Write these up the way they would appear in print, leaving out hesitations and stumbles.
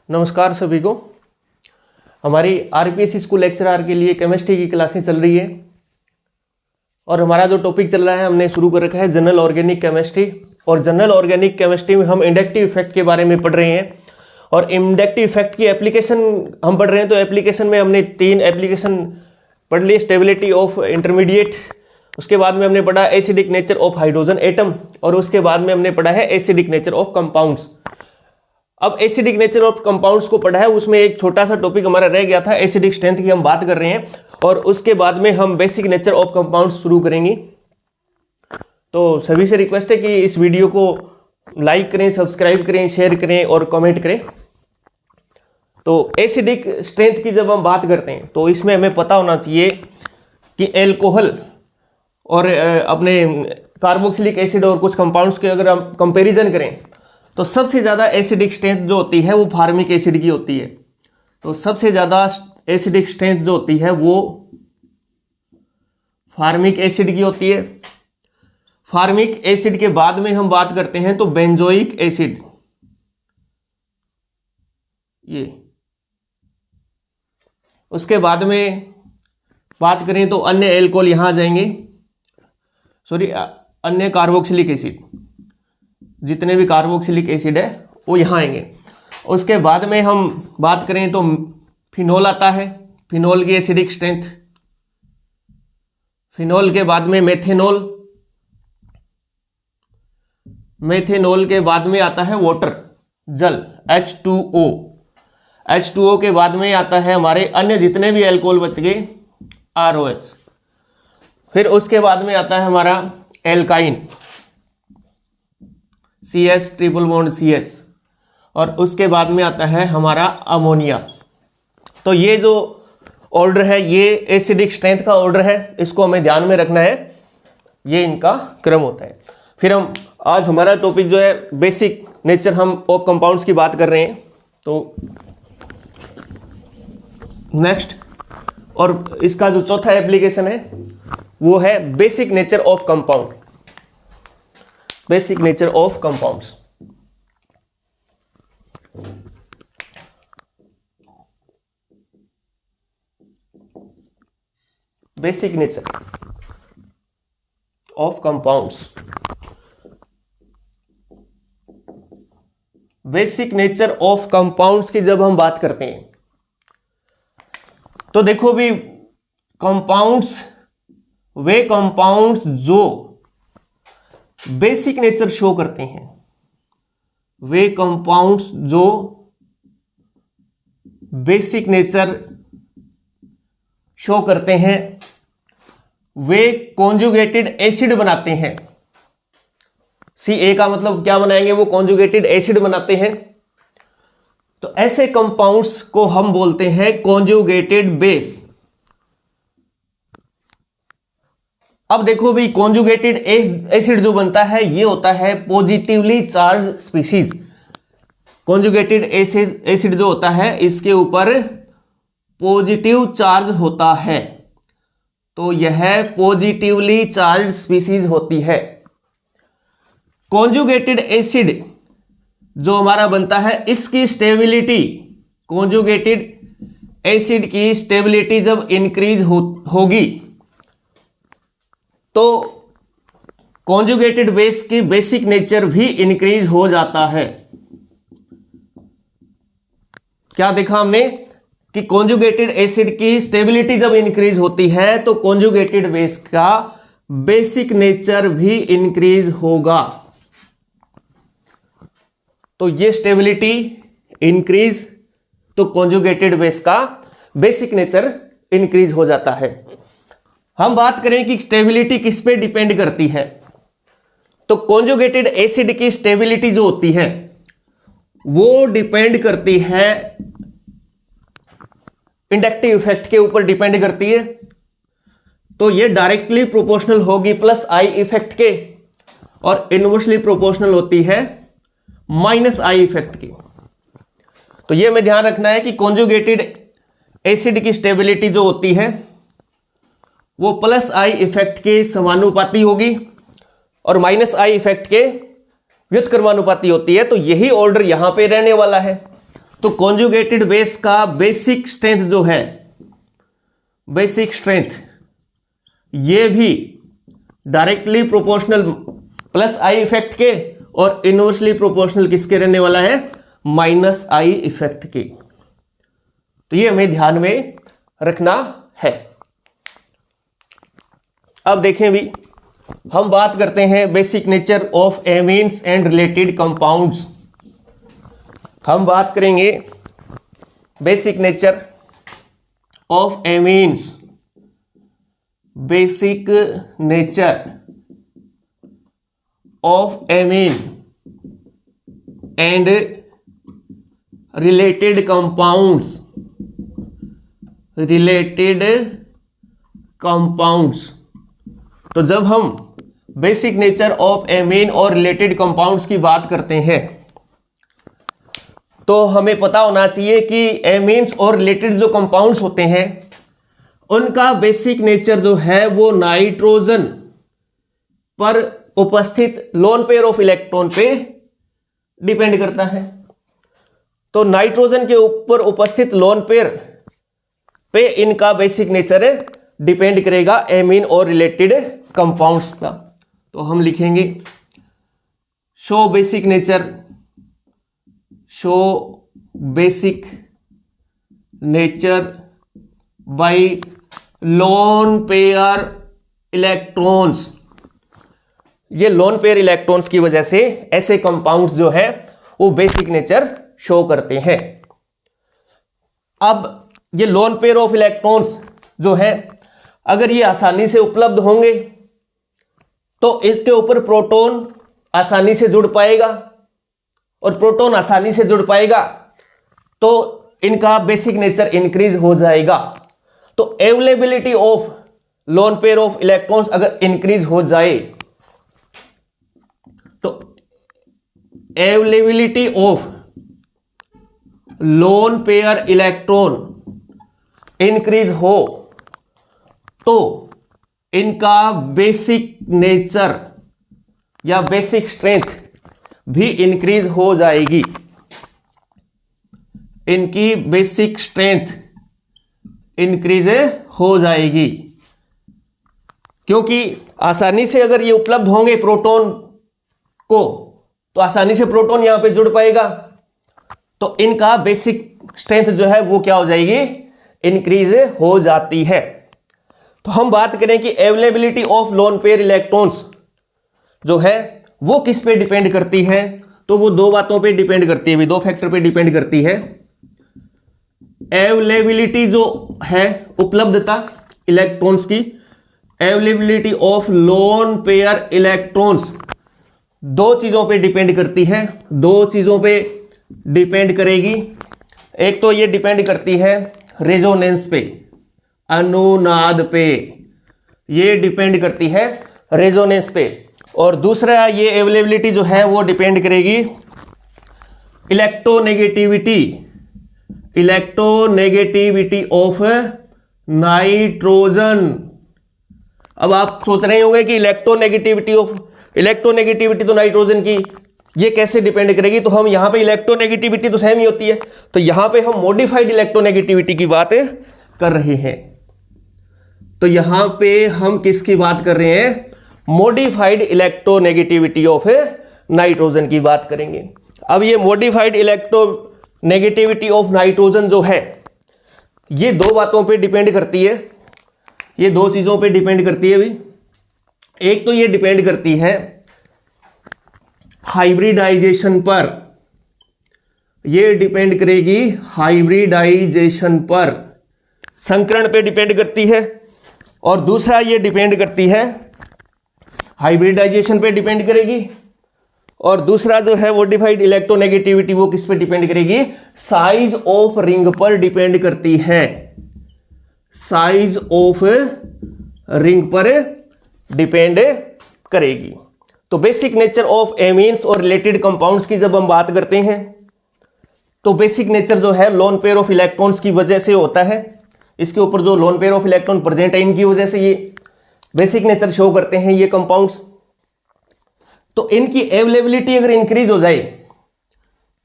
नमस्कार सभी को। हमारी आरपीएससी स्कूल लेक्चरर के लिए केमिस्ट्री की क्लासें चल रही है और हमारा जो टॉपिक चल रहा है हमने शुरू कर रखा है जनरल ऑर्गेनिक केमिस्ट्री। और जनरल ऑर्गेनिक केमिस्ट्री में हम इंडक्टिव इफेक्ट के बारे में पढ़ रहे हैं और इंडक्टिव इफेक्ट की एप्लीकेशन हम पढ़ रहे हैं। तो एप्लीकेशन में हमने 3 एप्लीकेशन पढ़ ली। स्टेबिलिटी ऑफ इंटरमीडिएट, उसके बाद में हमने पढ़ा acidic nature of hydrogen atom और उसके बाद में हमने पढ़ा है एसिडिक नेचर ऑफ कंपाउंड्स। अब एसिडिक नेचर ऑफ कंपाउंड्स को पढ़ा है, उसमें एक छोटा सा टॉपिक हमारा रह गया था, एसिडिक स्ट्रेंथ की हम बात कर रहे हैं और उसके बाद में हम बेसिक नेचर ऑफ कंपाउंड्स शुरू करेंगे। तो सभी से रिक्वेस्ट है कि इस वीडियो को लाइक करें, सब्सक्राइब करें, शेयर करें और कमेंट करें। तो एसिडिक स्ट्रेंथ की जब हम बात करते हैं तो इसमें हमें पता होना चाहिए कि एल्कोहल और अपने कार्बोक्सिलिक एसिड और कुछ कंपाउंड्स के अगर हम कंपैरिजन करें तो सबसे ज़्यादा एसिडिक स्ट्रेंथ जो होती है वो फार्मिक एसिड की होती है। तो सबसे ज़्यादा एसिडिक स्ट्रेंथ जो होती है वो फार्मिक एसिड की होती है। फार्मिक एसिड के बाद में हम बात करते हैं तो बेंजोइक एसिड, ये उसके बाद में बात करें तो अन्य एल्कोहल यहां आ जाएंगे, अन्य कार्बोक्सिलिक एसिड, जितने भी कार्बोक्सिलिक एसिड है वो यहां आएंगे। उसके बाद में हम बात करें तो फिनोल आता है, फिनोल की एसिडिक स्ट्रेंथ। फिनोल के बाद में मेथेनॉल, मेथेनॉल के बाद में आता है वाटर, जल, H2O। H2O के बाद में आता है हमारे अन्य जितने भी अल्कोहल बच गए, ROH। फिर उसके बाद में आता है हमारा alkyne, CH triple bond CH, और उसके बाद में आता है हमारा अमोनिया। तो ये जो ऑर्डर है ये एसिडिक स्ट्रेंथ का ऑर्डर है, इसको हमें ध्यान में रखना है, ये इनका क्रम होता है। फिर हम आज हमारा टॉपिक जो है बेसिक नेचर हम ऑफ कंपाउंड्स की बात कर रहे हैं। तो नेक्स्ट, और इसका जो चौथा एप्लीकेशन है वो है basic nature of compound, basic nature of compounds. Basic nature of compounds, basic nature of compounds की जब हम बात करते हैं तो देखो भी, कंपाउंड्स वे कंपाउंड्स जो बेसिक नेचर शो करते हैं, वे कंपाउंड्स जो बेसिक नेचर शो करते हैं वे कॉन्जुगेटेड एसिड बनाते हैं। Ca का मतलब क्या बनाएंगे, वो कॉन्जुगेटेड एसिड बनाते हैं। तो ऐसे कंपाउंड्स को हम बोलते हैं कॉन्जुगेटेड बेस। अब देखो भी, कॉन्जुगेटेड एसिड जो बनता है ये होता है positively charge species. Conjugated acid जो होता है इसके ऊपर पॉजिटिव चार्ज होता है, तो यह पॉजिटिवली चार्ज स्पीसीज होती है। कॉन्जुगेटेड एसिड जो हमारा बनता है इसकी स्टेबिलिटी, कॉन्जुगेटेड एसिड की स्टेबिलिटी जब इंक्रीज होगी तो कॉन्जुगेटेड बेस की बेसिक नेचर भी इंक्रीज हो जाता है। क्या देखा हमने कि कॉन्जुगेटेड एसिड की स्टेबिलिटी जब इंक्रीज होती है तो कॉन्जुगेटेड बेस का बेसिक नेचर भी इंक्रीज होगा। तो ये स्टेबिलिटी इंक्रीज तो कॉन्जुगेटेड बेस का बेसिक नेचर इंक्रीज हो जाता है। हम बात करें कि स्टेबिलिटी किस पे डिपेंड करती है, तो कॉन्जुगेटेड एसिड की स्टेबिलिटी जो होती है वो डिपेंड करती है इंडक्टिव इफेक्ट के ऊपर डिपेंड करती है। तो ये डायरेक्टली प्रोपोर्शनल होगी प्लस आई इफेक्ट के और इनवर्सली प्रोपोर्शनल होती है माइनस आई इफेक्ट की। तो ये हमें ध्यान रखना है कि कॉन्जुगेटेड एसिड की स्टेबिलिटी जो होती है वो प्लस आई इफेक्ट के समानुपाती होगी और माइनस आई इफेक्ट के व्युत्क्रमानुपाती होती है। तो यही ऑर्डर यहां पे रहने वाला है। तो कॉन्जुगेटेड बेस का बेसिक स्ट्रेंथ जो है, बेसिक स्ट्रेंथ, ये भी directly proportional plus I effect के और इनवर्सली प्रोपोर्शनल किसके रहने वाला है, माइनस आई इफेक्ट के। तो ये हमें ध्यान में रखना है। अब देखें भी, हम बात करते हैं basic nature of amines and related compounds. हम बात करेंगे basic nature of amines, basic nature of amine and related compounds, related compounds. तो जब हम बेसिक नेचर ऑफ एमीन और रिलेटेड कंपाउंड्स की बात करते हैं तो हमें पता होना चाहिए कि एमीन्स और रिलेटेड जो कंपाउंड्स होते हैं उनका बेसिक नेचर जो है वो नाइट्रोजन पर उपस्थित लोन पेयर ऑफ इलेक्ट्रॉन पे डिपेंड करता है। तो नाइट्रोजन के ऊपर उपस्थित लोन पेयर पे इनका बेसिक नेचर डिपेंड करेगा एमीन और रिलेटेड कंपाउंड्स का। तो हम लिखेंगे show basic nature, show basic nature by loan pair electrons. ये लोन पेयर इलेक्ट्रॉन्स की वजह से ऐसे कंपाउंड्स जो है वो बेसिक नेचर शो करते हैं। अब ये लोन पेयर ऑफ इलेक्ट्रॉन्स जो है अगर ये आसानी से उपलब्ध होंगे तो इसके ऊपर प्रोटॉन आसानी से जुड़ पाएगा, और प्रोटॉन आसानी से जुड़ पाएगा तो इनका बेसिक नेचर इंक्रीज हो जाएगा। तो availability of lone pair of electrons अगर इंक्रीज हो जाए तो availability of lone pair electron increase हो तो इनका बेसिक नेचर या बेसिक स्ट्रेंथ भी इंक्रीज हो जाएगी। इनकी बेसिक स्ट्रेंथ इंक्रीज हो जाएगी क्योंकि आसानी से अगर ये उपलब्ध होंगे प्रोटॉन को तो आसानी से प्रोटॉन यहां पे जुड़ पाएगा, तो इनका बेसिक स्ट्रेंथ जो है वो क्या हो जाएगी, इंक्रीज हो जाती है। तो हम बात करें कि availability of lone pair electrons जो है वो किस पे डिपेंड करती है, तो वो दो बातों पे डिपेंड करती है, दो फैक्टर पे डिपेंड करती है। अवेलेबिलिटी जो है उपलब्धता इलेक्ट्रॉन्स की, availability of lone pair electrons दो चीजों पे डिपेंड करती है, दो चीजों पे डिपेंड करेगी। एक तो ये डिपेंड करती है रेजोनेंस पे, अनुनाद पे, ये डिपेंड करती है रेजोनेंस पे, और दूसरा ये अवेलेबिलिटी जो है वो डिपेंड करेगी इलेक्ट्रोनेगेटिविटी, इलेक्ट्रोनेगेटिविटी ऑफ नाइट्रोजन। अब आप सोच रहे होंगे कि इलेक्ट्रोनेगेटिविटी तो नाइट्रोजन की ये कैसे डिपेंड करेगी, तो हम यहां पे इलेक्ट्रोनेगेटिविटी तो सेम ही होती है, तो यहां पे हम मॉडिफाइड इलेक्ट्रोनेगेटिविटी की बात कर रहे हैं। तो यहां पे हम किसकी बात कर रहे हैं, मॉडिफाइड इलेक्ट्रोनेगेटिविटी ऑफ नाइट्रोजन की बात करेंगे। अब ये मॉडिफाइड इलेक्ट्रोनेगेटिविटी ऑफ नाइट्रोजन जो है ये दो बातों पे डिपेंड करती है, ये दो चीजों पे डिपेंड करती है भी। एक तो ये डिपेंड करती है हाइब्रिडाइजेशन पर, ये डिपेंड करेगी हाइब्रिडाइजेशन पर, संकरण पे डिपेंड करती है, और दूसरा ये डिपेंड करती है हाइब्रिडाइजेशन पे डिपेंड करेगी, और दूसरा जो है मॉडिफाइड इलेक्ट्रोनेगेटिविटी वो किस पे डिपेंड करेगी, साइज ऑफ रिंग पर डिपेंड करती है, साइज ऑफ रिंग पर डिपेंड करेगी। तो बेसिक नेचर ऑफ एमीन्स और रिलेटेड कंपाउंड्स की जब हम बात करते हैं तो बेसिक नेचर जो है लोन पेयर ऑफ इलेक्ट्रॉन्स की वजह से होता है, इसके ऊपर जो loan pair of electron present है इनकी वजह से ये बेसिक नेचर शो करते हैं ये कंपाउंड्स। तो इनकी अवेलेबिलिटी अगर इंक्रीज हो जाए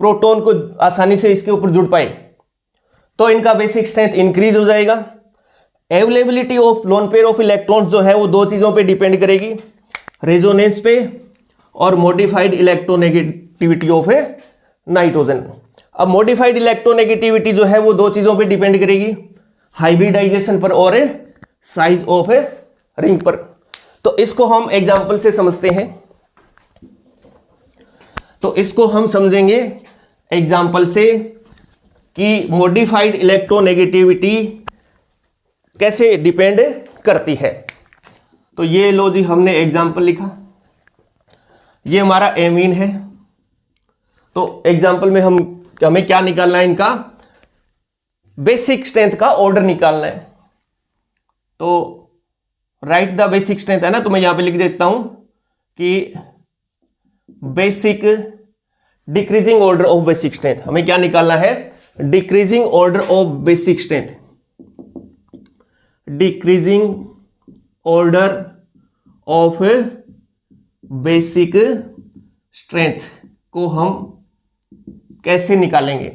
प्रोटॉन को आसानी से इसके ऊपर जुड़ पाए, तो इनका बेसिक स्ट्रेंथ इंक्रीज हो जाएगा। Availability of lone pair of electrons जो है वो दो चीजों पे डिपेंड करेगी, रेजोनेंस पे और मॉडिफाइड इलेक्ट्रोनेगेटिविटी ऑफ नाइट्रोजन। अब मॉडिफाइड इलेक्ट्रोनेगेटिविटी जो है वो दो चीजों पे डिपेंड करेगी, हाइब्रिडाइजेशन पर और साइज ऑफ रिंग पर। तो इसको हम एग्जांपल से समझते हैं, तो इसको हम समझेंगे एग्जांपल से कि मॉडिफाइड इलेक्ट्रोनेगेटिविटी कैसे डिपेंड करती है। तो ये लो जी, हमने एग्जांपल लिखा, ये हमारा एमीन है। तो एग्जांपल में हमें क्या निकालना है, इनका बेसिक स्ट्रेंथ का ऑर्डर निकालना है। तो राइट द बेसिक स्ट्रेंथ है ना, तो मैं यहां पे लिख देता हूं कि basic decreasing order of basic strength. हमें क्या निकालना है, decreasing order of basic strength. Decreasing order of basic strength को हम कैसे निकालेंगे।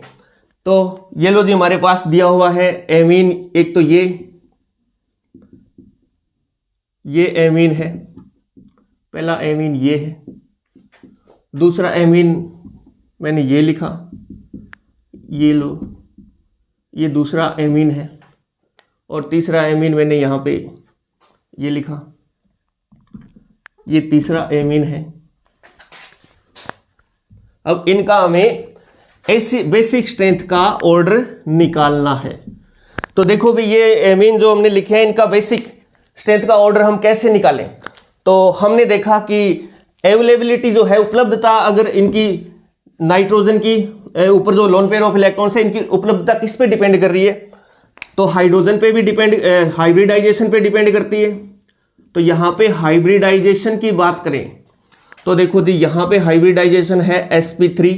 तो ये लो जी, हमारे पास दिया हुआ है एमीन, एक तो ये एमीन है, पहला एमीन ये है, दूसरा एमीन मैंने ये लिखा, ये लो ये दूसरा एमीन है, और तीसरा एमीन मैंने यहां पे ये लिखा, ये तीसरा एमीन है। अब इनका हमें ऐसी बेसिक स्ट्रेंथ का ऑर्डर निकालना है। तो देखो भी, ये एमीन जो हमने लिखे हैं, इनका बेसिक स्ट्रेंथ का ऑर्डर हम कैसे निकालें। तो हमने देखा कि अवेलेबिलिटी जो है, उपलब्धता, अगर इनकी नाइट्रोजन की ऊपर जो लोन पेयर ऑफ इलेक्ट्रॉन्स है, इनकी उपलब्धता किस पे डिपेंड कर रही है, तो हाइड्रोजन पे भी डिपेंड, हाइब्रिडाइजेशन पे डिपेंड करती है। तो यहां पे हाइब्रिडाइजेशन की बात करें तो देखो जी, यहां पे हाइब्रिडाइजेशन है sp3,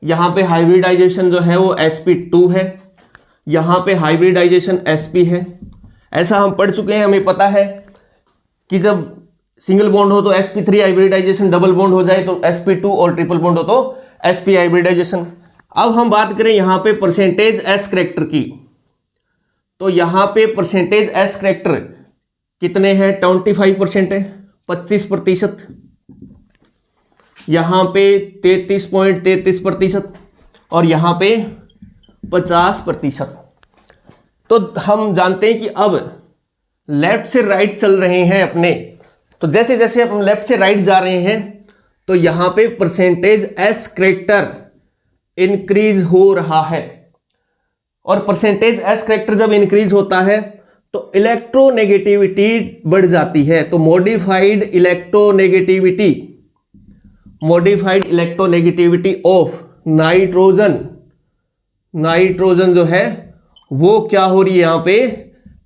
यहां पे हाइब्रिडाइजेशन जो है वो sp2 है, यहां पे हाइब्रिडाइजेशन sp है। ऐसा हम पढ़ चुके हैं, हमें पता है कि जब सिंगल बॉन्ड हो तो sp3 हाइब्रिडाइजेशन, डबल बॉन्ड हो जाए तो sp2, और ट्रिपल बॉन्ड हो तो sp हाइब्रिडाइजेशन। अब हम बात करें यहां पे परसेंटेज s करैक्टर की, तो यहां पे परसेंटेज s करैक्टर कितने हैं, 25% है, 25%, यहां पे 33.33%, और यहां पे 50%। तो हम जानते हैं कि अब लेफ्ट से राइट चल रहे हैं अपने, तो जैसे जैसे हम लेफ्ट से राइट जा रहे हैं तो यहां पे परसेंटेज s करैक्टर इंक्रीज हो रहा है, और परसेंटेज s करैक्टर जब इंक्रीज होता है तो इलेक्ट्रोनेगेटिविटी बढ़ जाती है। तो मॉडिफाइड इलेक्ट्रोनेगेटिविटी ऑफ नाइट्रोजन जो है वो क्या हो रही है, यहां पे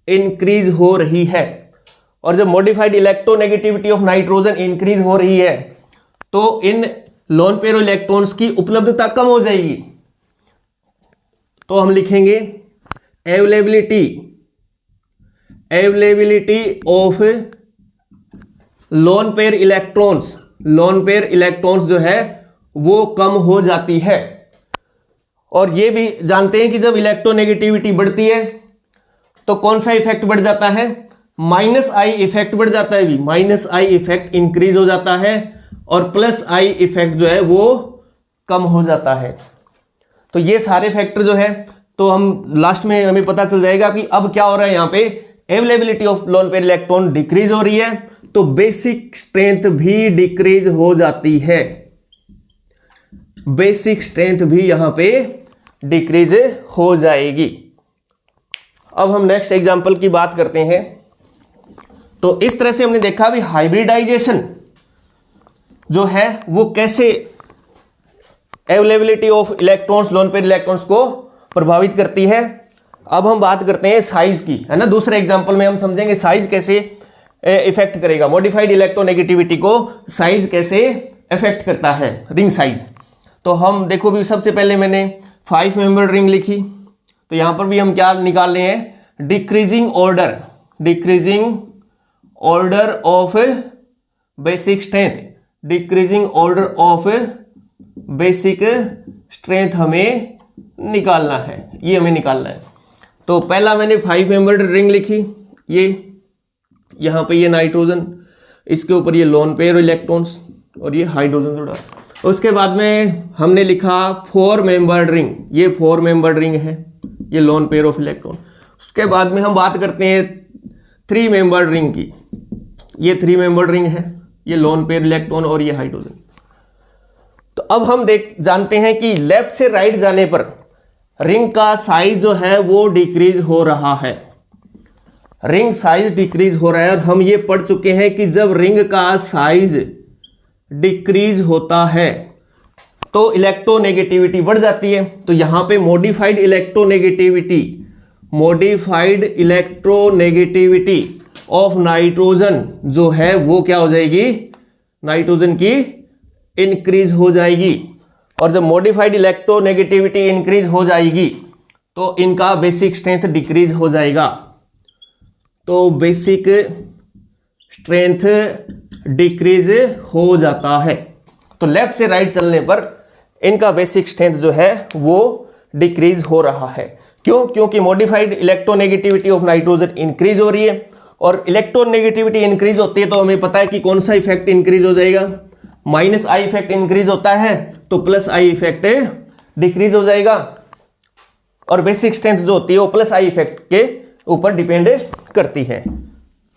इंक्रीज हो रही है। और जब modified electronegativity of nitrogen increase हो रही है तो इन लोन पेयर इलेक्ट्रॉन्स की उपलब्धता कम हो जाएगी। तो हम लिखेंगे availability of lone pair electrons जो है वो कम हो जाती है। और ये भी जानते हैं कि जब इलेक्ट्रोनेगेटिविटी बढ़ती है तो कौन सा इफेक्ट बढ़ जाता है, -I इफेक्ट बढ़ जाता है भी, -I इफेक्ट इंक्रीज हो जाता है, और +I इफेक्ट जो है वो कम हो जाता है। तो ये सारे फैक्टर जो है, तो हम लास्ट में हमें पता चल जाएगा कि अब क्या हो रहा है, यहां पे availability of lone pair electron decrease हो रही है, तो बेसिक स्ट्रेंथ भी डिक्रीज हो जाती है, बेसिक स्ट्रेंथ भी यहां पे डिक्रीज हो जाएगी। अब हम नेक्स्ट एग्जांपल की बात करते हैं। तो इस तरह से हमने देखा भी हाइब्रिडाइजेशन जो है वो कैसे availability of electrons, loan pair electrons को प्रभावित करती है। अब हम बात करते हैं साइज की, है ना। दूसरे एग्जांपल में हम समझेंगे साइज कैसे इफेक्ट करेगा, मॉडिफाइड इलेक्ट्रोनेगेटिविटी को साइज कैसे इफेक्ट करता है, रिंग साइज। तो हम देखो भी, सबसे पहले मैंने 5 मेंबर रिंग लिखी, तो यहां पर भी हम क्या निकाल रहे हैं, decreasing order of basic strength, decreasing order of basic strength हमें निकालना है, ये हमें निकालना है। तो पहला मैंने 5 मेंबर्ड रिंग लिखी, ये यहाँ पे ये नाइट्रोजन, इसके ऊपर ये लोन पेयर इलेक्ट्रॉन्स और ये हाइड्रोजन जुड़ा। उसके बाद में हमने लिखा 4 मेंबर्ड रिंग, ये 4 मेंबर्ड रिंग है, ये लोन पेयर ऑफ इलेक्ट्रॉन। उसके बाद में हम बात करते हैं 3 मेंबर्ड रिंग की, ये 3 मेंबर्ड रिंग है, ये लोन पेयर इलेक्ट्रॉन और ये हाइड्रोजन। तो अब हम जानते हैं कि लेफ्ट से राइट जाने पर रिंग का साइज जो है वो डिक्रीज हो रहा है, रिंग साइज डिक्रीज हो रहा है। और हम ये पढ़ चुके हैं कि जब रिंग का साइज डिक्रीज होता है तो इलेक्ट्रोनेगेटिविटी बढ़ जाती है। तो यहां पे मॉडिफाइड इलेक्ट्रोनेगेटिविटी ऑफ नाइट्रोजन जो है वो क्या हो जाएगी, नाइट्रोजन की इंक्रीज हो जाएगी। और जब मॉडिफाइड इलेक्ट्रोनेगेटिविटी इंक्रीज हो जाएगी तो इनका बेसिक स्ट्रेंथ डिक्रीज हो जाएगा। तो बेसिक स्ट्रेंथ डिक्रीज हो जाता है। तो लेफ्ट से राइट चलने पर इनका बेसिक स्ट्रेंथ जो है वो डिक्रीज हो रहा है। क्यों? क्योंकि modified electronegativity of nitrogen increase हो रही है, और इलेक्ट्रोनेगेटिविटी इंक्रीज होती है तो हमें पता है कि कौन सा इफेक्ट इंक्रीज हो जाएगा, माइनस आई इफेक्ट इंक्रीज होता है तो प्लस आई इफेक्ट डिक्रीज हो जाएगा। और बेसिक स्ट्रेंथ जो होती है वो प्लस आई इफेक्ट के ऊपर डिपेंड करती है,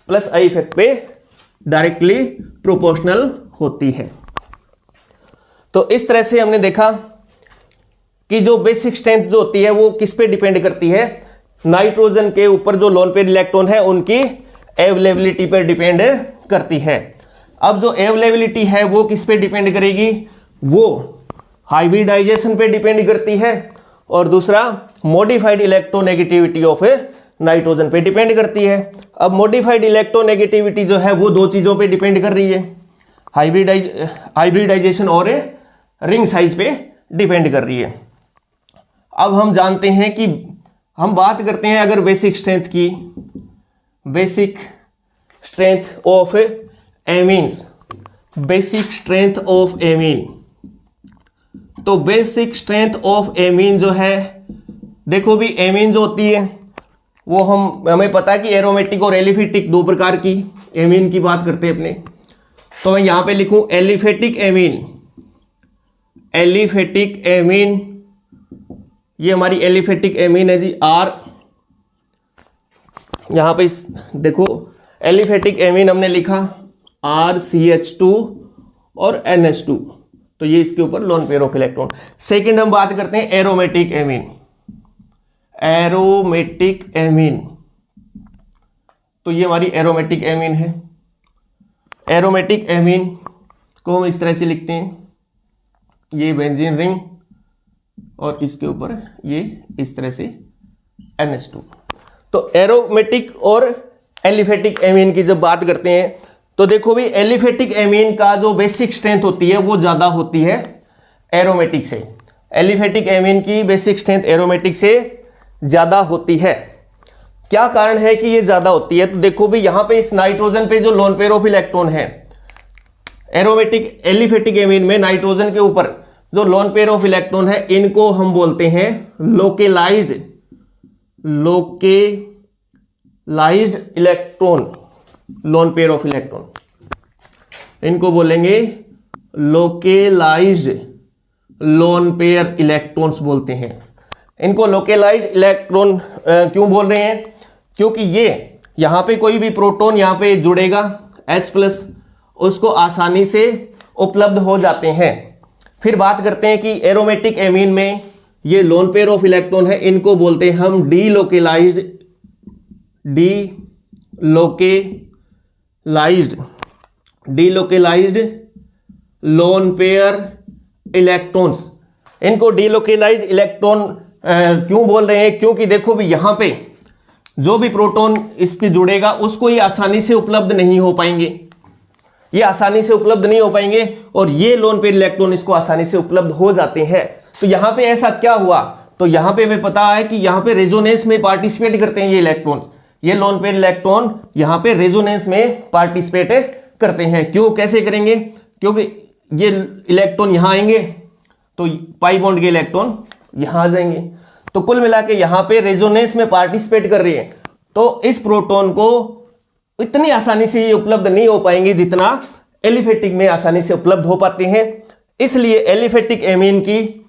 प्लस आई इफेक्ट पे डायरेक्टली प्रोपोर्शनल होती है। तो इस तरह से हमने देखा कि जो बेसिक स्ट्रेंथ जो होती है वो किस पे डिपेंड करती है, नाइट्रोजन के ऊपर जो लोन पेयर इलेक्ट्रॉन है उनकी अवेलेबिलिटी पर डिपेंड करती है। अब जो अवेलेबिलिटी है वो किस पे डिपेंड करेगी, वो हाइब्रिडाइजेशन पे डिपेंड करती है, और दूसरा मॉडिफाइड इलेक्ट्रोनेगेटिविटी ऑफ नाइट्रोजन पे डिपेंड करती है। अब मॉडिफाइड इलेक्ट्रोनेगेटिविटी जो है वो 2 चीजों पे डिपेंड कर रही है, हाइब्रिडाइजेशन और रिंग साइज पे डिपेंड कर रही है। अब हम जानते हैं कि हम बात करते हैं अगर बेसिक स्ट्रेंथ की, basic strength of amines, basic strength of amine. तो बेसिक स्ट्रेंथ ऑफ एमीन जो है, देखो भी एमीन जो होती है वो हमें पता है कि एरोमेटिक और एलिफेटिक 2 प्रकार की एमीन की बात करते हैं अपने। तो मैं यहां पे लिखूं एलिफेटिक एमीन, एलिफेटिक एमीन, ये हमारी एलिफेटिक एमीन है जी आर। यहां पे देखो एलिफेटिक एमीन हमने लिखा RCH2 और NH2, तो ये इसके ऊपर loan pair of electron. Second हम बात करते हैं एरोमेटिक एमीन, एरोमेटिक एमीन, तो ये हमारी एरोमेटिक एमीन है। एरोमेटिक एमीन को हम इस तरह से लिखते हैं, ये बेंजीन रिंग और इसके ऊपर ये इस तरह से NH2। तो एरोमेटिक और एलिफेटिक एमीन की जब बात करते हैं तो देखो भी एलिफेटिक एमीन का जो बेसिक स्ट्रेंथ होती है वो ज्यादा होती है एरोमेटिक से। एलिफेटिक एमीन की बेसिक स्ट्रेंथ एरोमेटिक से ज्यादा होती है। क्या कारण है कि ये ज्यादा होती है? तो देखो भी यहां पे इस नाइट्रोजन पे जो लोन पेयर ऑफ इलेक्ट्रॉन है, एरोमेटिक एलिफेटिक एमीन में नाइट्रोजन के ऊपर जो लोन पेयर ऑफ इलेक्ट्रॉन है इनको हम बोलते हैं localised electron, lone pair of electron, इनको बोलेंगे लोकेलाइज्ड लोन पेयर इलेक्ट्रॉन्स बोलते हैं। इनको लोकेलाइज्ड इलेक्ट्रॉन क्यों बोल रहे हैं? क्योंकि ये यहां पे कोई भी प्रोटॉन यहां पे जुड़ेगा H+, उसको आसानी से उपलब्ध हो जाते हैं। फिर बात करते हैं कि एरोमेटिक एमीन में ये लोन पेयर ऑफ इलेक्ट्रॉन है, इनको बोलते हैं हम डीलोकेलाइज्ड लोन पेयर इलेक्ट्रॉन्स। इनको डीलोकेलाइज्ड इलेक्ट्रॉन क्यों बोल रहे हैं? क्योंकि देखो भी यहां पे जो भी प्रोटॉन इस पे जुड़ेगा उसको ये आसानी से उपलब्ध नहीं हो पाएंगे, ये आसानी से उपलब्ध नहीं हो पाएंगे, और ये लोन पेयर इलेक्ट्रॉन इसको आसानी से उपलब्ध हो जाते हैं। तो यहां पे ऐसा क्या हुआ? तो यहां पे हमें पता है कि यहां पे रेजोनेंस में पार्टिसिपेट करते हैं ये इलेक्ट्रॉन, ये लोन पेयर इलेक्ट्रॉन यहां पे रेजोनेंस में पार्टिसिपेट करते हैं। क्यों, कैसे करेंगे? क्योंकि ये इलेक्ट्रॉन यहां आएंगे तो पाई बॉन्ड के इलेक्ट्रॉन यहां आ जाएंगे। तो कुल मिला के यहां पे रेजोनेंस में पार्टिसिपेट कर रही है, तो इस प्रोटॉन को इतनी आसानी से ये उपलब्ध नहीं हो पाएंगे जितना एलिफेटिक में आसानी से उपलब्ध हो पाते हैं। इसलिए एलिफेटिक एमीन की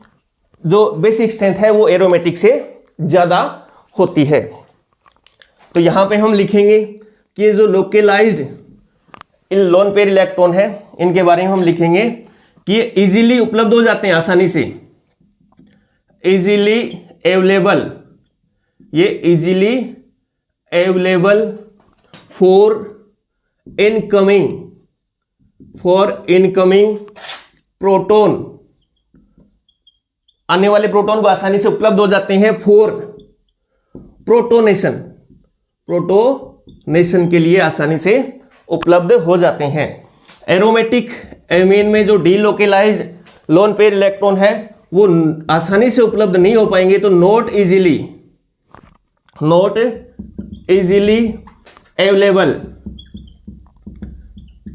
जो बेसिक स्ट्रेंथ है वो एरोमेटिक से ज्यादा होती है। तो यहां पे हम लिखेंगे कि ये जो लोकलाइज्ड इन लोन पेयर इलेक्ट्रॉन है, इनके बारे में हम लिखेंगे कि ये इजीली उपलब्ध हो जाते हैं, आसानी से, इजीली अवेलेबल, ये easily available for incoming proton, आने वाले प्रोटॉन को आसानी से उपलब्ध हो जाते हैं फॉर प्रोटोनेशन के लिए आसानी से उपलब्ध हो जाते हैं। एरोमेटिक एमीन में जो डीलोकेलाइज्ड लोन पेयर इलेक्ट्रॉन है वो आसानी से उपलब्ध नहीं हो पाएंगे, तो नॉट इजीली अवेलेबल,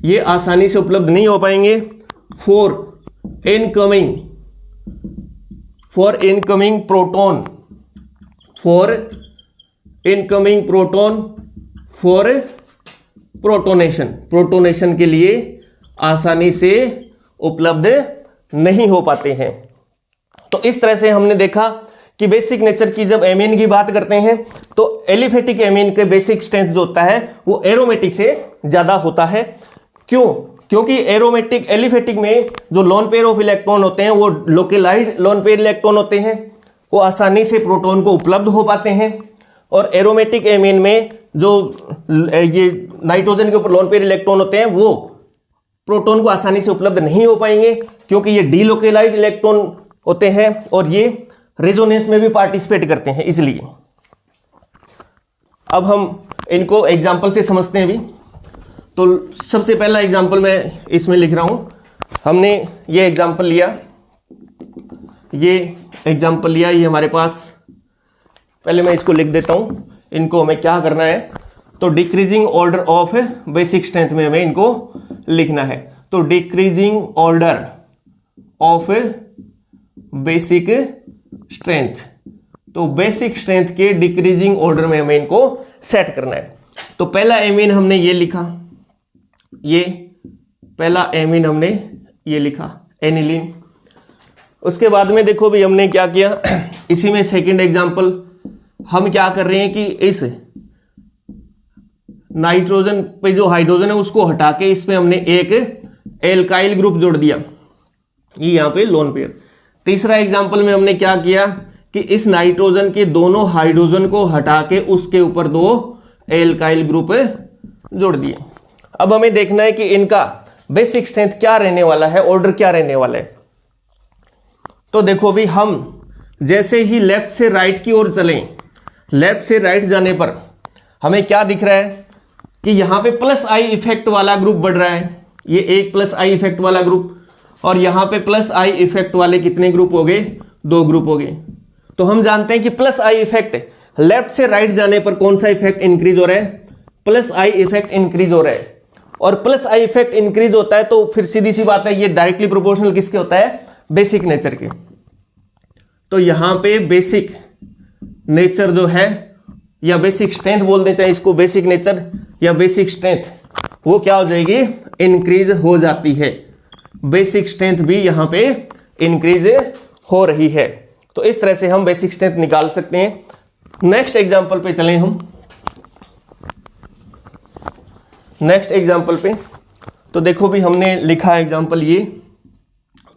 ये आसानी से उपलब्ध नहीं हो पाएंगे for incoming proton for protonation के लिए आसानी से उपलब्ध नहीं हो पाते हैं। तो इस तरह से हमने देखा कि बेसिक नेचर की जब एमीन की बात करते हैं तो एलिफेटिक एमीन के बेसिक स्ट्रेंथ जो होता है वो एरोमेटिक से ज्यादा होता है। क्यों? क्योंकि एलिफेटिक में जो लोन पेयर ऑफ इलेक्ट्रॉन होते हैं वो लोकलाइज्ड लोन पेयर इलेक्ट्रॉन होते हैं, वो आसानी से प्रोटॉन को उपलब्ध हो पाते हैं। और एरोमेटिक एमीन में जो ये नाइट्रोजन के ऊपर लोन पेयर इलेक्ट्रॉन होते हैं वो प्रोटॉन को आसानी से उपलब्ध नहीं हो पाएंगे, क्योंकि ये डीलोकलाइज्ड इलेक्ट्रॉन होते हैं और ये रेजोनेंस में भी पार्टिसिपेट करते हैं। इसलिए अब हम इनको एग्जाम्पल से समझते हैं। अभी तो सबसे पहला एग्जाम्पल मैं इसमें लिख रहा हूं। हमने ये एग्जाम्पल लिया, ये हमारे पास, पहले मैं इसको लिख देता हूं। इनको हमें क्या करना है, तो decreasing order of basic strength में हमें इनको लिखना है। तो decreasing order of basic strength, तो बेसिक स्ट्रेंथ के डिक्रीजिंग ऑर्डर में हमें इनको सेट करना है। तो पहला एमीन हमने ये लिखा, ये पहला एमीन हमने ये लिखा एनिलीन। उसके बाद में देखो भी हमने क्या किया, इसी में सेकंड एग्जांपल हम क्या कर रहे हैं कि इस नाइट्रोजन पे जो हाइड्रोजन है उसको हटा के इस पे हमने एक एल्काइल ग्रुप जोड़ दिया, ये यहां पे लोन पेयर। तीसरा एग्जांपल में हमने क्या किया कि इस नाइट्रोजन के दोनों हाइड्रोजन को हटा के उसके ऊपर दो एल्काइल ग्रुप जोड़ दिए। अब हमें देखना है कि इनका बेसिक स्ट्रेंथ क्या रहने वाला है, ऑर्डर क्या रहने वाला है। तो देखो भी हम जैसे ही लेफ्ट से राइट की ओर चलें, लेफ्ट से राइट जाने पर हमें क्या दिख रहा है कि यहां पे प्लस आई इफेक्ट वाला ग्रुप बढ़ रहा है, ये एक प्लस आई इफेक्ट वाला ग्रुप, और यहां पे प्लस आई इफेक्ट वाले कितने ग्रुप हो गए, 2 ग्रुप हो गए। तो हम जानते हैं कि प्लस आई इफेक्ट लेफ्ट से राइट जाने पर कौन सा इफेक्ट इंक्रीज हो रहा है, प्लस आई इफेक्ट इंक्रीज हो रहा है। और प्लस आई इफेक्ट इंक्रीज होता है तो फिर सीधी सी बात है ये डायरेक्टली प्रोपोर्शनल किसके होता है, बेसिक नेचर के। तो यहां पे बेसिक नेचर जो है, या बेसिक स्ट्रेंथ बोलते चाहे इसको, बेसिक नेचर या बेसिक स्ट्रेंथ, वो क्या हो जाएगी, इंक्रीज हो जाती है। बेसिक स्ट्रेंथ भी यहां पे इंक्रीज हो रही है। तो इस तरह से हम बेसिक स्ट्रेंथ निकाल सकते हैं। नेक्स्ट एग्जांपल पे चलें हम, नेक्स्ट एग्जांपल पे। तो देखो भी हमने लिखा एग्जांपल, ये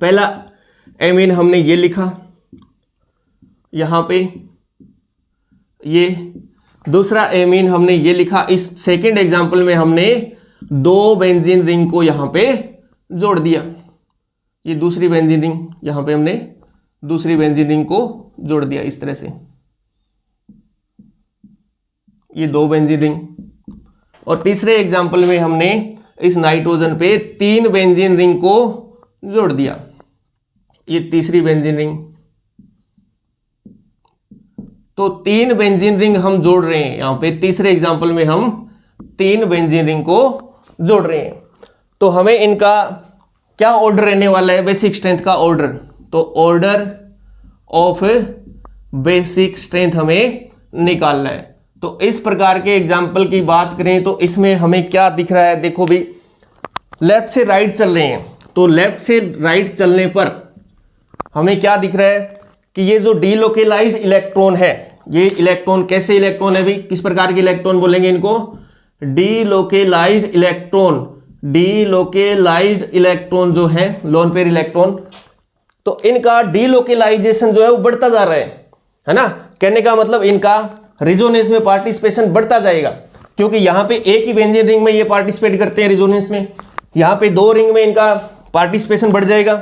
पहला एमीन हमने ये लिखा यहां पे, ये दूसरा एमीन हमने ये लिखा। इस सेकंड एग्जांपल में हमने 2 बेंजीन रिंग को यहां पे जोड़ दिया, ये दूसरी बेंजीन रिंग, यहां पे हमने दूसरी बेंजीन रिंग को जोड़ दिया इस तरह से, ये 2 बेंजीन रिंग। और तीसरे एग्जांपल में हमने इस नाइट्रोजन पे 3 बेंजीन रिंग को जोड़ दिया, ये तीसरी बेंजीन रिंग। तो 3 बेंजीन रिंग हम जोड़ रहे हैं यहां पे, तीसरे एग्जांपल में हम 3 बेंजीन रिंग को जोड़ रहे हैं। तो हमें इनका क्या ऑर्डर रहने वाला है, बेसिक स्ट्रेंथ का ऑर्डर, तो ऑर्डर ऑफ बेसिक स्ट्रेंथ हमें निकालना है। तो इस प्रकार के एग्जाम्पल की बात करें तो इसमें हमें क्या दिख रहा है, देखो भी लेफ्ट से राइट चल रहे हैं, तो लेफ्ट से राइट चलने पर हमें क्या दिख रहा है कि ये जो डीलोकेलाइज्ड इलेक्ट्रॉन है, ये इलेक्ट्रॉन कैसे इलेक्ट्रॉन है भी, किस प्रकार के इलेक्ट्रॉन बोलेंगे इनको, डीलोकेलाइज्ड इलेक्ट्रॉन। डीलोकेलाइज्ड इलेक्ट्रॉन जो है लोन पेयर इलेक्ट्रॉन, तो इनका डीलोकेलाइजेशन जो है वो बढ़ता जा रहा है ना। कहने का मतलब इनका रिजोनेंस में पार्टिसिपेशन बढ़ता जाएगा, क्योंकि यहां पे एक ही बेंजीन रिंग में ये पार्टिसिपेट करते हैं रिजोनेंस में, यहां पे 2 रिंग में इनका पार्टिसिपेशन बढ़ जाएगा,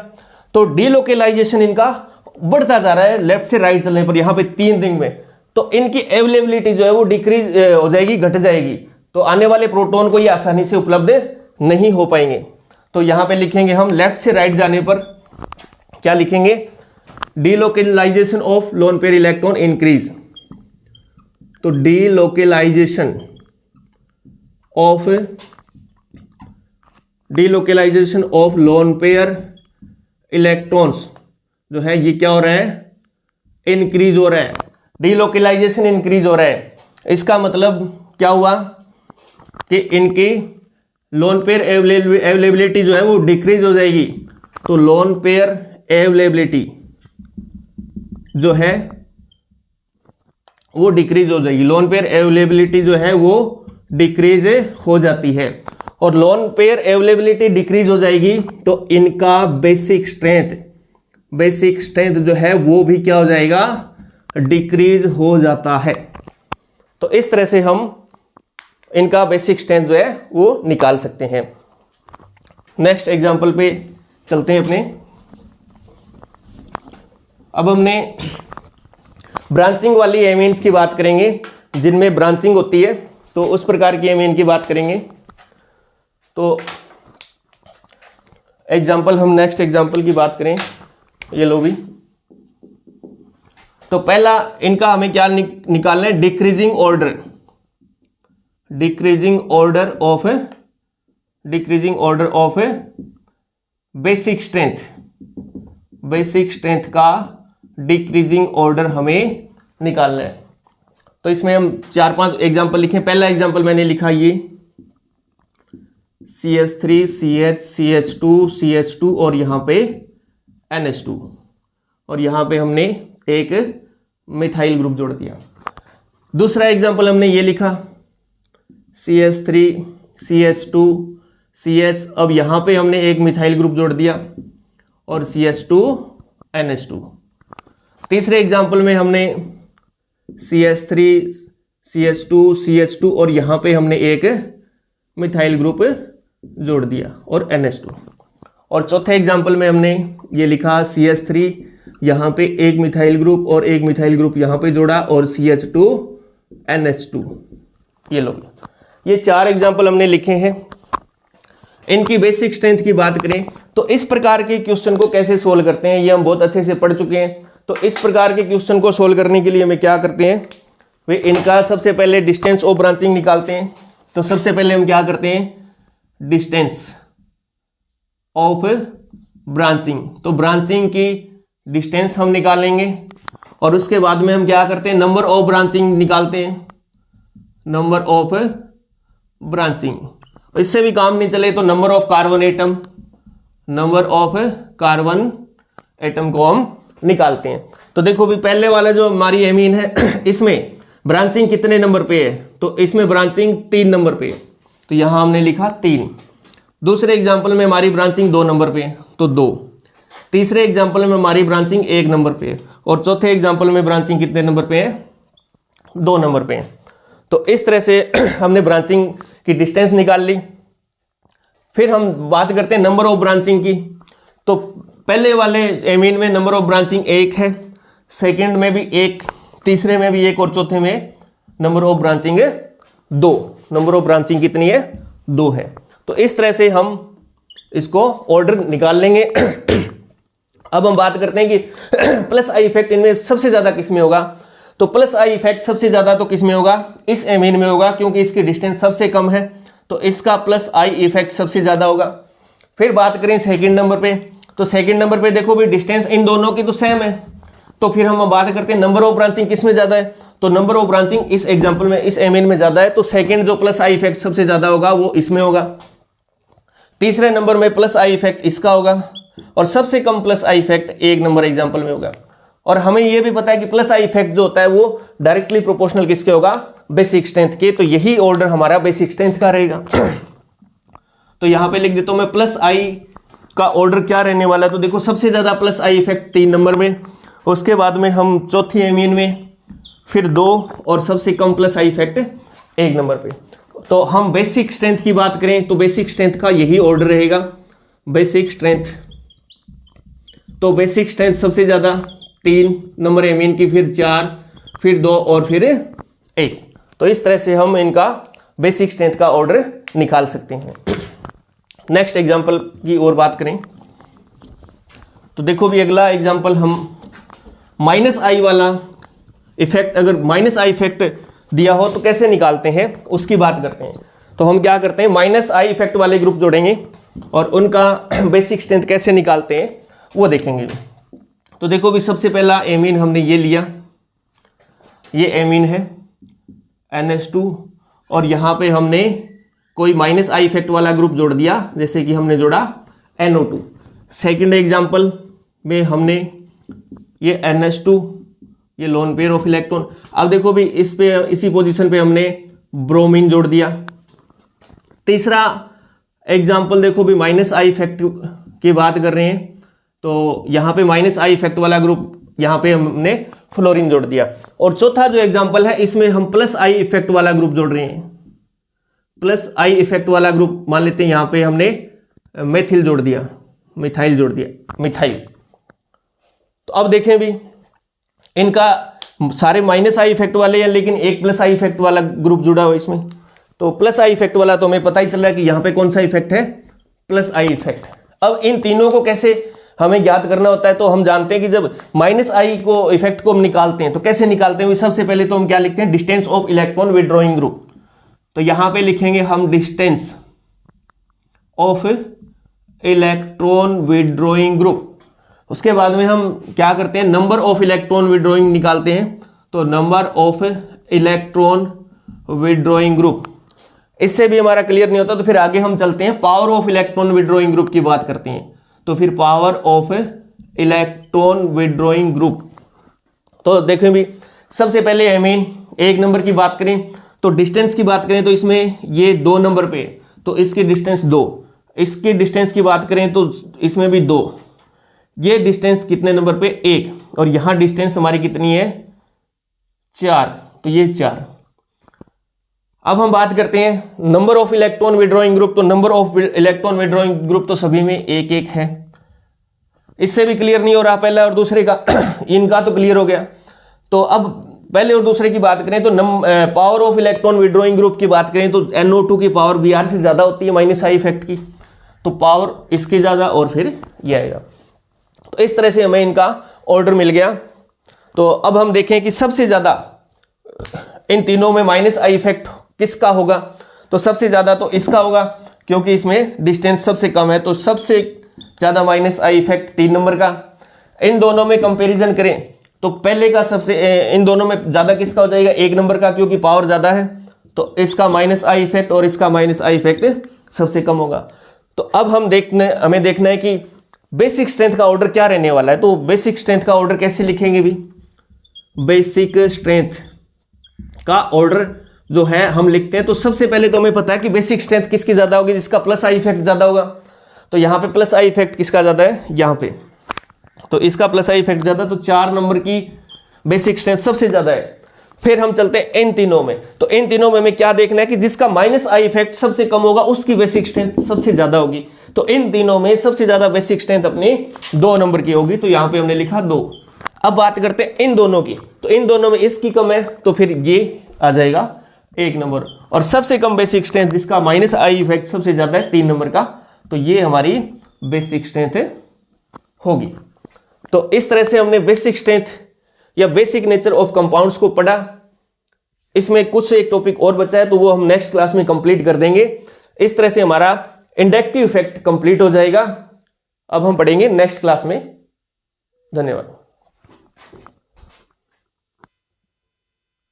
तो डीलोकेलाइजेशन इनका बढ़ता जा रहा है लेफ्ट से राइट चलने पर। यहां पे 3 रिंग में तो इनकी अवेलेबिलिटी जो है वो डिक्रीज हो जाएगी, घट जाएगी, तो आने वाले प्रोटॉन को ये आसानी से उपलब्ध नहीं हो पाएंगे। तो यहां पे लिखेंगे हम लेफ्ट से राइट जाने पर क्या लिखेंगे, delocalisation of lone pair electron increase. तो delocalisation of lone pair electrons जो है ये क्या हो रहा है, इंक्रीज हो रहा है। डीलोकेलाइजेशन इंक्रीज हो रहा है, इसका मतलब क्या हुआ कि इनकी लोन पेयर अवेलेबिलिटी जो है वो डिक्रीज हो जाएगी। तो लोन पेयर अवेलेबिलिटी जो है वो डिक्रीज हो जाएगी, लोन पेयर अवेलेबिलिटी जो है वो डिक्रीज हो जाती है। और लोन पेयर अवेलेबिलिटी डिक्रीज हो जाएगी तो इनका बेसिक स्ट्रेंथ जो है वो भी क्या हो जाएगा, डिक्रीज हो जाता है। तो इस तरह से हम इनका बेसिक स्ट्रेंथ जो है वो निकाल सकते हैं। नेक्स्ट एग्जांपल पे चलते हैं अपने। अब हमने ब्रांचिंग वाली एमीन्स की बात करेंगे, जिनमें ब्रांचिंग होती है, तो उस प्रकार की एमीन की बात करेंगे। तो एग्जांपल, हम नेक्स्ट एग्जांपल की बात करें, ये लो भी। तो पहला इनका हमें क्या निकालना है, decreasing order of basic strength का डिक्रीजिंग ऑर्डर हमें निकालना है। तो इसमें हम 4-5 एग्जांपल लिखें। पहला एग्जांपल मैंने लिखा ये CH3 CH CH2 CH2 और यहां पे NH2, और यहां पे हमने एक मिथाइल ग्रुप जोड़ दिया। दूसरा एग्जांपल हमने ये लिखा CH3 CH2 CH, अब यहां पे हमने एक मिथाइल ग्रुप जोड़ दिया और CH2 NH2। तीसरे एग्जांपल में हमने CH3 CH2 CH2 और यहां पे हमने एक मिथाइल ग्रुप जोड़ दिया और NH2। और चौथे एग्जांपल में हमने ये लिखा CH3, यहां पे एक मिथाइल ग्रुप और एक मिथाइल ग्रुप यहां पे जोड़ा और CH2 NH2। ये लो, ये 4 एग्जांपल हमने लिखे हैं। इनकी बेसिक स्ट्रेंथ की बात करें तो इस प्रकार के क्वेश्चन को कैसे सोल्व करते हैं ये हम बहुत अच्छे से पढ़ चुके हैं। तो इस प्रकार के क्वेश्चन को सोल्व करने के लिए हमें क्या करते हैं, वे इनका सबसे पहले डिस्टेंस ऑफ ब्रांचिंग निकालते हैं। तो सबसे पहले हम क्या करते हैं, डिस्टेंस ऑफ ब्रांचिंग, तो ब्रांचिंग की डिस्टेंस हम निकालेंगे और उसके बाद में हम क्या करते हैं, नंबर ऑफ ब्रांचिंग निकालते हैं, नंबर ऑफ ब्रांचिंग। इससे भी काम नहीं चले तो नंबर ऑफ कार्बन एटम को हम निकालते हैं। तो देखो भी पहले वाला जो हमारी एमीन है इसमें ब्रांचिंग कितने नंबर पे है, तो इसमें ब्रांचिंग 3 नंबर पे है, तो यहां हमने लिखा 3। दूसरे एग्जांपल में हमारी ब्रांचिंग 2 नंबर पे है तो 2। तीसरे एग्जांपल में हमारी ब्रांचिंग 1 नंबर पे है और चौथे एग्जांपल में ब्रांचिंग कितने नंबर पे है, 2 नंबर पे है। तो इस तरह से हमने ब्रांचिंग की डिस्टेंस निकाल ली। फिर हम बात करते हैं नंबर ऑफ ब्रांचिंग की। तो पहले वाले एमीन में नंबर ऑफ ब्रांचिंग 1 है, सेकंड में भी 1, तीसरे में भी 1 और चौथे में number of branching 2। Number of branching कितनी है, 2 है। तो इस तरह से हम इसको ऑर्डर निकाल लेंगे। अब हम बात करते हैं कि प्लस आई इफेक्ट इनमें सबसे ज्यादा किसमें होगा। तो प्लस आई इफेक्ट सबसे ज्यादा तो किसमें होगा, इस एमीन में होगा, क्योंकि इसकी डिस्टेंस सबसे कम है तो इसका प्लस आई इफेक्ट सबसे ज्यादा होगा। फिर बात करें सेकंड नंबर पे, तो सेकंड नंबर पे देखो भी डिस्टेंस इन दोनों की तो सेम है, तो फिर हम बात करते हैं नंबर ऑफ ब्रांचिंग किस में ज्यादा है, तो नंबर ऑफ ब्रांचिंग इस एग्जांपल में इस एमिन में ज्यादा है, तो सेकंड जो प्लस आई इफेक्ट सबसे ज्यादा होगा वो इसमें होगा। तीसरे नंबर में प्लस आई इफेक्ट इसका होगा, और सबसे कम प्लस आई इफेक्ट एक नंबर एग्जांपल में होगा। और हमें यह भी पता है कि प्लस आई इफेक्ट जो होता है वो डायरेक्टली प्रोपोर्शनल किसके होगा, बेसिक स्ट्रेंथ के, तो यही ऑर्डर हमारा बेसिक स्ट्रेंथ का रहेगा। तो यहां पे लिख देता हूं मैं प्लस आई का ऑर्डर क्या रहने वाला है, तो देखो सबसे ज्यादा प्लस आई इफेक्ट 3 नंबर में, उसके बाद में हम चौथी एमीन में, फिर 2, और सबसे कम प्लस आई इफेक्ट 1 नंबर पे। तो हम बेसिक स्ट्रेंथ की बात करें तो बेसिक स्ट्रेंथ का यही ऑर्डर रहेगा, बेसिक स्ट्रेंथ। तो बेसिक स्ट्रेंथ सबसे ज्यादा 3 नंबर एमीन की, फिर 4, फिर 2 और फिर 1। तो इस तरह से हम इनका बेसिक स्ट्रेंथ का ऑर्डर निकाल सकते हैं। नेक्स्ट एग्जांपल की ओर बात करें तो देखो भी अगला एग्जांपल हम माइनस आई वाला इफेक्ट, अगर माइनस आई इफेक्ट दिया हो तो कैसे निकालते हैं उसकी बात करते हैं। तो हम क्या करते हैं, माइनस आई इफेक्ट वाले ग्रुप जोड़ेंगे और उनका बेसिक स्ट्रेंथ कैसे निकालते हैं वो देखेंगे। तो देखो भी सबसे पहला एमीन हमने ये लिया, ये एमीन है NH2, और यहां पे हमने कोई माइनस आई इफेक्ट वाला ग्रुप जोड़ दिया, जैसे कि हमने जोड़ा NO2। सेकंड एग्जांपल में हमने ये NH2, ये लोन पेयर ऑफ इलेक्ट्रॉन। अब देखो भी इस पे इसी पोजीशन पे हमने ब्रोमीन जोड़ दिया। तीसरा एग्जांपल देखो भी माइनस आई इफेक्ट की बात कर रहे हैं, तो यहां पे माइनस आई इफेक्ट वाला ग्रुप यहां पे हमने फ्लोरीन जोड़ दिया। और चौथा जो एग्जांपल है इसमें हम प्लस आई इफेक्ट वाला ग्रुप जोड़ रहे हैं, प्लस आई इफेक्ट वाला ग्रुप मान लेते हैं, यहां पे हमने मेथिल जोड़ दिया, मिथाइल जोड़ दिया, मिथाइल। तो अब देखें भी इनका सारे माइनस आई इफेक्ट वाले हैं, लेकिन एक प्लस आई इफेक्ट वाला ग्रुप जुड़ा हुआ इसमें। तो प्लस आई इफेक्ट वाला तो हमें पता ही चल रहा है कि यहां पे कौन सा इफेक्ट है, प्लस आई इफेक्ट। अब इन तीनों को कैसे हमें ज्ञात करना होता है, तो हम जानते हैं कि जब माइनस आई को इफेक्ट को हम निकालते हैं तो कैसे निकालते हैं। सबसे पहले तो हम क्या लिखते हैं, distance of electron withdrawing group. तो यहां पे लिखेंगे हम distance of electron withdrawing group. उसके बाद में हम क्या करते हैं, नंबर ऑफ इलेक्ट्रॉन विड्रॉइंग निकालते हैं। तो number of electron withdrawing group, इससे भी हमारा क्लियर नहीं होता तो फिर आगे हम चलते हैं, power of electron withdrawing group की बात करते हैं। तो फिर power of electron withdrawing group. तो देखें भी सबसे पहले एमीन 1 नंबर की बात करें तो डिस्टेंस की बात करें तो इसमें ये 2 नंबर पे, तो इसकी डिस्टेंस 2। इसकी डिस्टेंस की बात करें तो इसमें भी 2। ये डिस्टेंस कितने नंबर पे, 1, और यहां डिस्टेंस हमारी कितनी है, 4, तो ये 4। अब हम बात करते हैं number of electron withdrawing group. तो number of electron withdrawing group तो सभी में 1-1 है, इससे भी क्लियर नहीं हो रहा पहला और दूसरे का इनका तो क्लियर हो गया। तो अब पहले और दूसरे की बात करें तो power of electron withdrawing group की बात करें तो NO2 की पावर Br से ज्यादा होती है माइनस आई इफेक्ट की, तो पावर इसकी ज्यादा और फिर ये आएगा। तो इस तरह से हमें इनका ऑर्डर मिल गया। तो अब हम देखें कि सबसे ज्यादा इन तीनों में माइनस आई इफेक्ट किसका होगा, तो सबसे ज्यादा तो इसका होगा क्योंकि इसमें डिस्टेंस सबसे कम है, तो सबसे ज्यादा माइनस आई इफेक्ट 3 नंबर का। इन दोनों में कंपैरिजन करें तो पहले का सबसे इन दोनों में ज्यादा किसका हो जाएगा, 1 नंबर का, क्योंकि पावर ज्यादा है, तो इसका माइनस आई इफेक्ट और इसका माइनस आई इफेक्ट सबसे कम होगा। तो अब हमें देखना है कि बेसिक स्ट्रेंथ का ऑर्डर क्या रहने वाला है। तो बेसिक स्ट्रेंथ का ऑर्डर कैसे लिखेंगे भी, बेसिक स्ट्रेंथ का ऑर्डर जो है हम लिखते हैं। तो सबसे पहले तो हमें पता है कि बेसिक स्ट्रेंथ किसकी ज्यादा होगी, जिसका प्लस आई इफेक्ट ज्यादा होगा। तो यहां पे प्लस आई इफेक्ट किसका ज्यादा है, यहां पे, तो इसका प्लस आई इफेक्ट ज्यादा, तो 4 नंबर की बेसिक स्ट्रेंथ सबसे ज्यादा है। फिर हम चलते हैं इन तीनों में, तो इन तीनों में हमें क्या देखना है कि जिसका माइनस आई इफेक्ट सबसे कम होगा उसकी बेसिक स्ट्रेंथ सबसे ज्यादा होगी। तो इन तीनों में सबसे ज्यादा बेसिक स्ट्रेंथ अपनी 2 नंबर की होगी, तो यहां पे हमने लिखा 2। अब बात करते हैं इन दोनों की, तो इन दोनों में इसकी कम है तो फिर ये आ जाएगा 1 नंबर, और सबसे कम बेसिक स्ट्रेंथ जिसका माइनस आई इफेक्ट सबसे ज्यादा है 3 नंबर का, तो ये हमारी बेसिक स्ट्रेंथ होगी। तो इस तरह से हमने बेसिक स्ट्रेंथ या बेसिक नेचर ऑफ कंपाउंड्स को पढ़ा। इसमें कुछ एक टॉपिक और बचा है तो वो हम नेक्स्ट क्लास में कंप्लीट कर देंगे। इस तरह से हमारा इंडक्टिव इफेक्ट कंप्लीट हो जाएगा। अब हम पढ़ेंगे नेक्स्ट क्लास में। धन्यवाद।